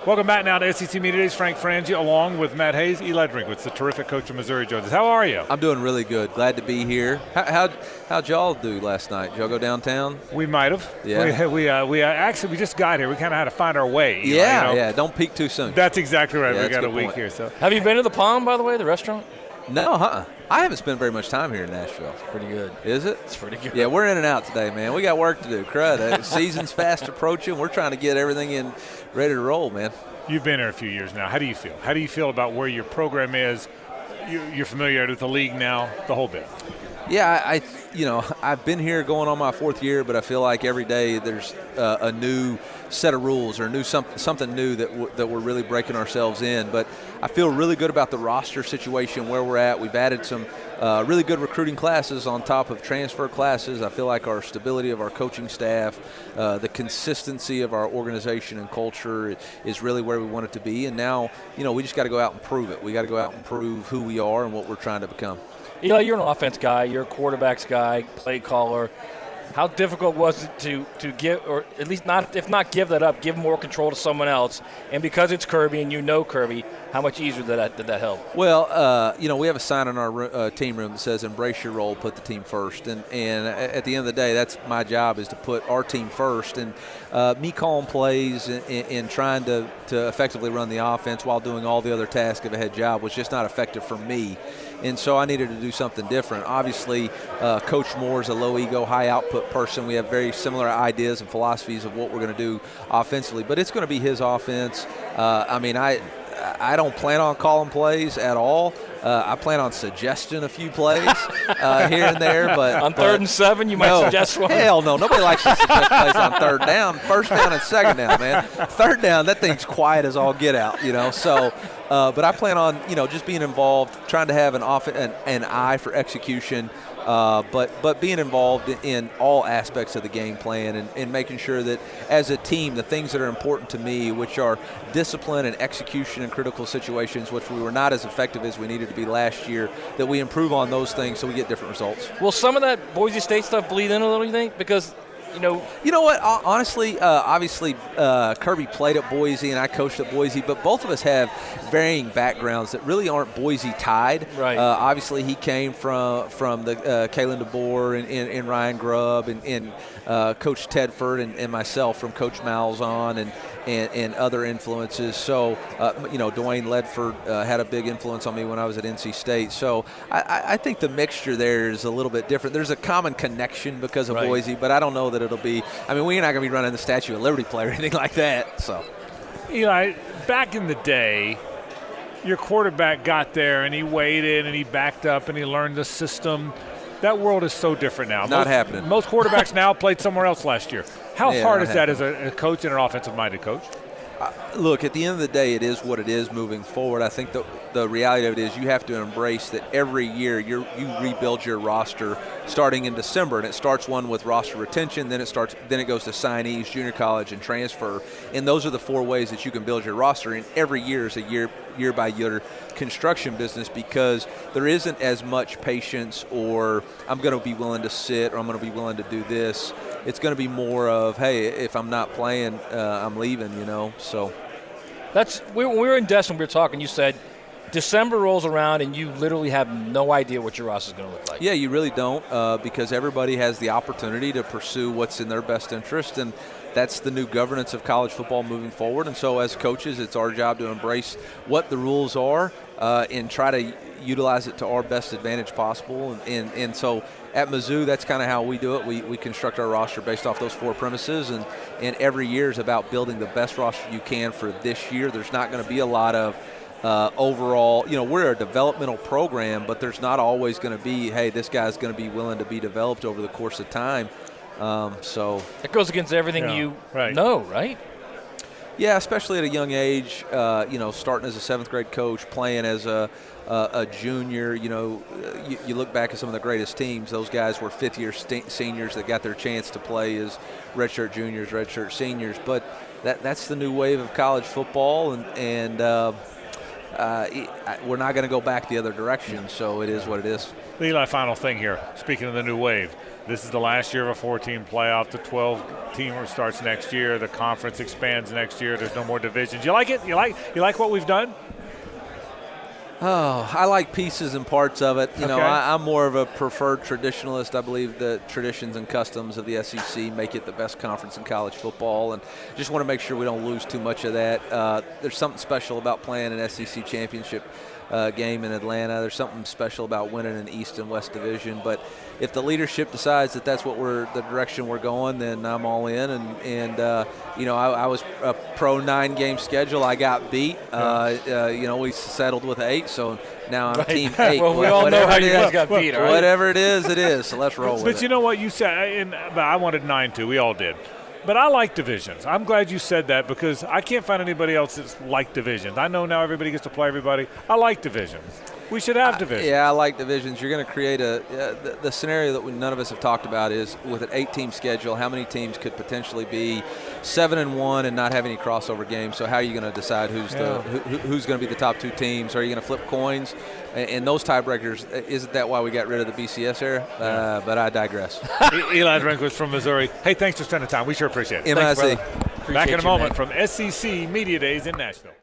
Welcome back now to SEC Media Days. Frank Frangie along with Matt Hayes. Eli Drinkwitz, the terrific coach of Missouri, joins us. How are you? I'm doing really good. Glad to be here. How'd y'all do last night? Did y'all go downtown? We might have. Yeah. We actually just got here. We kind of had to find our way. Yeah. Don't peek too soon. That's exactly right. Yeah, we got a week point. here. So. Have you been to the Palm, by the way, the restaurant? No, I haven't spent very much time here in Nashville. It's pretty good. Is it? It's pretty good. Yeah, we're in and out today, man. We got work to do. Crud. Season's fast approaching. We're trying to get everything in ready to roll, man. You've been here a few years now. How do you feel? How do you feel about where your program is? You're familiar with the league now, the whole bit. Yeah, I've been here going on my fourth year, but I feel like every day there's a new set of rules or something new that we're really breaking ourselves in. But I feel really good about the roster situation where we're at. We've added some really good recruiting classes on top of transfer classes. I feel like our stability of our coaching staff, the consistency of our organization and culture is really where we want it to be. And now, we just got to go out and prove it. We got to go out and prove who we are and what we're trying to become. Eli, you're an offense guy. You're a quarterbacks guy, play caller. How difficult was it to give, or at least if not give that up, give more control to someone else? And because it's Kirby and Kirby, how much easier did that help? Well, we have a sign in our team room that says "Embrace your role, put the team first." And at the end of the day, that's my job, is to put our team first. And me calling plays and trying to effectively run the offense while doing all the other tasks of a head job was just not effective for me. And so I needed to do something different. Obviously, Coach Moore is a low-ego, high-output person. We have very similar ideas and philosophies of what we're going to do offensively. But it's going to be his offense. I don't plan on calling plays at all. I plan on suggesting a few plays here and there. But on 3rd and 7, you might suggest one? Hell no. Nobody likes to suggest plays on 3rd down. 1st down and 2nd down, man. 3rd down, that thing's quiet as all get out, So, but I plan on, just being involved, trying to have an eye for execution, but being involved in all aspects of the game plan and making sure that as a team, the things that are important to me, which are discipline and execution in critical situations, which we were not as effective as we needed to be last year, that we improve on those things so we get different results. Will some of that Boise State stuff bleed in a little, you think? Because You know what? Honestly, obviously, Kirby played at Boise and I coached at Boise, but both of us have varying backgrounds that really aren't Boise tied. Right. Obviously, he came from the Kalen DeBoer and Ryan Grubb and Coach Tedford and myself from Coach Malzahn and other influences. So, Dwayne Ledford had a big influence on me when I was at NC State. So I think the mixture there is a little bit different. There's a common connection because of Boise, but I don't know that it'll be – we're not going to be running the Statue of Liberty play or anything like that. So, Eli, back in the day, your quarterback got there and he waited and he backed up and he learned the system. That world is so different now. Not happening. Most quarterbacks now played somewhere else last year. How hard is that as a coach and an offensive-minded coach? Look, at the end of the day, it is what it is moving forward. I think the reality of it is you have to embrace that every year you rebuild your roster starting in December, and it starts one with roster retention, then it goes to signees, junior college, and transfer. And those are the 4 ways that you can build your roster. And every year is a year by year construction business because there isn't as much patience or I'm going to be willing to sit or I'm going to be willing to do this. It's going to be more of, hey, if I'm not playing, I'm leaving, So when we were in Destin, we were talking, you said December rolls around and you literally have no idea what your roster is going to look like. Yeah, you really don't because everybody has the opportunity to pursue what's in their best interest, and that's the new governance of college football moving forward. And so as coaches, it's our job to embrace what the rules are and try to utilize it to our best advantage possible. And so at Mizzou, that's kind of how we do it. We construct our roster based off those 4 premises, and every year is about building the best roster you can for this year. There's not going to be a lot of overall, we're a developmental program, but there's not always going to be, hey, this guy's going to be willing to be developed over the course of time. So it goes against everything know, right? Yeah, especially at a young age, starting as a 7th grade coach, playing as a junior, you look back at some of the greatest teams, those guys were 5th-year seniors that got their chance to play as redshirt juniors, redshirt seniors. But that's the new wave of college football, and we're not going to go back the other direction, so it is what it is. Eli, final thing here. Speaking of the new wave, This is the last year of a 4-team playoff. The 12-teamer starts next year. The conference expands next year. There's no more divisions. You like it? You like what we've done? Oh, I like pieces and parts of it. You know, Okay. I'm more of a preferred traditionalist. I believe the traditions and customs of the SEC make it the best conference in college football, and just want to make sure we don't lose too much of that. There's something special about playing an SEC championship game in Atlanta. There's something special about winning an East and West division. But if the leadership decides that that's what the direction we're going, then I'm all in. And you know, I was a pro 9-game schedule. I got beat. You know, we settled with 8, so now I'm team 8. Well, we all know how you guys got beat, right? Whatever it is, it is. So let's roll with it. But you know what you said, but I wanted 9 too. We all did. But I like divisions. I'm glad you said that because I can't find anybody else that's like divisions. I know now everybody gets to play everybody. I like divisions. We should have divisions. Yeah, I like divisions. You're going to create the scenario that none of us have talked about is with an 8-team schedule, how many teams could potentially be 7-1 and not have any crossover games? So how are you going to decide who's going to be the top 2 teams? Are you going to flip coins? And those tiebreakers, isn't that why we got rid of the BCS era? But I digress. Eli Drinkwitz from Missouri. Hey, thanks for spending time. We sure appreciate it. MIC. Back in a moment from SEC Media Days in Nashville.